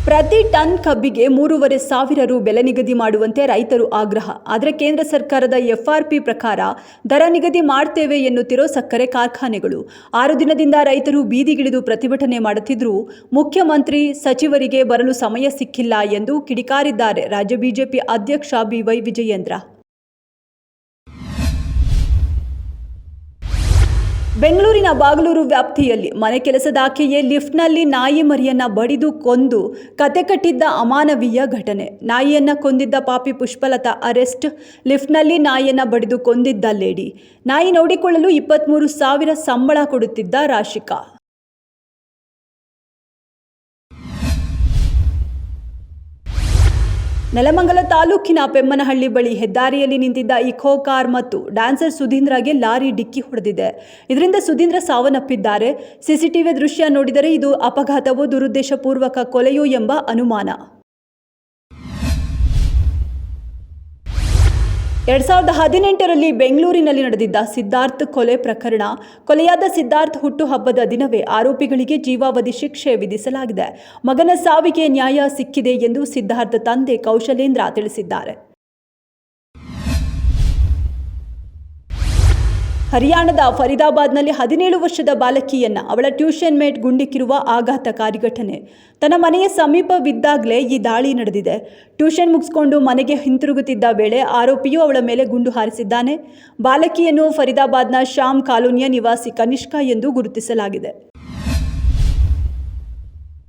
ಪ್ರತಿ ಟನ್ ಕಬ್ಬಿಗೆ 3,500 ರು ಬೆಲೆ ನಿಗದಿ ಮಾಡುವಂತೆ ರೈತರು ಆಗ್ರಹ. ಆದರೆ ಕೇಂದ್ರ ಸರ್ಕಾರದ FRP ಪ್ರಕಾರ ದರ ನಿಗದಿ ಮಾಡ್ತೇವೆ ಎನ್ನುತ್ತಿರೋ ಸಕ್ಕರೆ ಕಾರ್ಖಾನೆಗಳು 6 ದಿನದಿಂದ ರೈತರು ಬೀದಿಗಿಳಿದು ಪ್ರತಿಭಟನೆ ಮಾಡುತ್ತಿದ್ದರೂ ಮುಖ್ಯಮಂತ್ರಿ ಸಚಿವರಿಗೆ ಬರಲು ಸಮಯ ಸಿಕ್ಕಿಲ್ಲ ಎಂದು ಕಿಡಿಕಾರಿದ್ದಾರೆ ರಾಜ್ಯ ಬಿಜೆಪಿ ಅಧ್ಯಕ್ಷ BY ವಿಜಯೇಂದ್ರ. ಬೆಂಗಳೂರಿನ ಬಾಗಲೂರು ವ್ಯಾಪ್ತಿಯಲ್ಲಿ ಮನೆ ಕೆಲಸದಾಕೆಯೇ ಲಿಫ್ಟ್ನಲ್ಲಿ ನಾಯಿ ಮರಿಯನ್ನ ಬಡಿದು ಕೊಂದು ಕತೆ ಕಟ್ಟಿದ್ದ ಅಮಾನವೀಯ ಘಟನೆ. ನಾಯಿಯನ್ನ ಕೊಂದಿದ್ದ ಪಾಪಿ ಪುಷ್ಪಲತಾ ಅರೆಸ್ಟ್. ಲಿಫ್ಟ್ನಲ್ಲಿ ನಾಯಿಯನ್ನ ಬಡಿದು ಕೊಂದಿದ್ದ ಲೇಡಿ. ನಾಯಿ ನೋಡಿಕೊಳ್ಳಲು 23,000 ಸಂಬಳ ಕೊಡುತ್ತಿದ್ದ ರಾಶಿಕಾ. ನೆಲಮಂಗಲ ತಾಲೂಕಿನ ಪೆಮ್ಮನಹಳ್ಳಿ ಬಳಿ ಹೆದ್ದಾರಿಯಲ್ಲಿ ನಿಂತಿದ್ದ ಇಕೋ ಕಾರ್ ಮತ್ತು ಡ್ಯಾನ್ಸರ್ ಸುಧೀಂದ್ರಗೆ ಲಾರಿ ಡಿಕ್ಕಿ ಹೊಡೆದಿದೆ. ಇದರಿಂದ ಸುಧೀಂದ್ರ ಸಾವನ್ನಪ್ಪಿದ್ದಾರೆ. ಸಿಸಿಟಿವಿ ದೃಶ್ಯ ನೋಡಿದರೆ ಇದು ಅಪಘಾತವೋ ದುರುದ್ದೇಶಪೂರ್ವಕ ಕೊಲೆಯೋ ಎಂಬ ಅನುಮಾನ. 2018ರಲ್ಲಿ ಬೆಂಗಳೂರಿನಲ್ಲಿ ನಡೆದಿದ್ದ ಸಿದ್ಧಾರ್ಥ್ ಕೊಲೆ ಪ್ರಕರಣ. ಕೊಲೆಯಾದ ಸಿದ್ಧಾರ್ಥ್ ಹುಟ್ಟುಹಬ್ಬದ ದಿನವೇ ಆರೋಪಿಗಳಿಗೆ ಜೀವಾವಧಿ ಶಿಕ್ಷೆ ವಿಧಿಸಲಾಗಿದೆ. ಮಗನ ಸಾವಿಗೆ ನ್ಯಾಯ ಸಿಕ್ಕಿದೆ ಎಂದು ಸಿದ್ಧಾರ್ಥ್ ತಂದೆ ಕೌಶಲೇಂದ್ರ ತಿಳಿಸಿದ್ದಾರೆ. ಹರಿಯಾಣದ ಫರೀದಾಬಾದ್ನಲ್ಲಿ 17 ವರ್ಷದ ಬಾಲಕಿಯನ್ನ ಅವಳ ಟ್ಯೂಷನ್ ಮೇಟ್ ಗುಂಡಿಕ್ಕಿರುವ ಆಘಾತಕಾರಿ ಘಟನೆ. ತನ್ನ ಮನೆಯ ಸಮೀಪವಿದ್ದಾಗಲೇ ಈ ದಾಳಿ ನಡೆದಿದೆ. ಟ್ಯೂಷನ್ ಮುಗಿಸಿಕೊಂಡು ಮನೆಗೆ ಹಿಂತಿರುಗುತ್ತಿದ್ದ ವೇಳೆ ಆರೋಪಿಯು ಅವಳ ಮೇಲೆ ಗುಂಡು ಹಾರಿಸಿದ್ದಾನೆ. ಬಾಲಕಿಯನ್ನು ಫರೀದಾಬಾದ್ನ ಶ್ಯಾಮ್ ಕಾಲೋನಿಯ ನಿವಾಸಿ ಕನಿಷ್ಕಾ ಎಂದು ಗುರುತಿಸಲಾಗಿದೆ.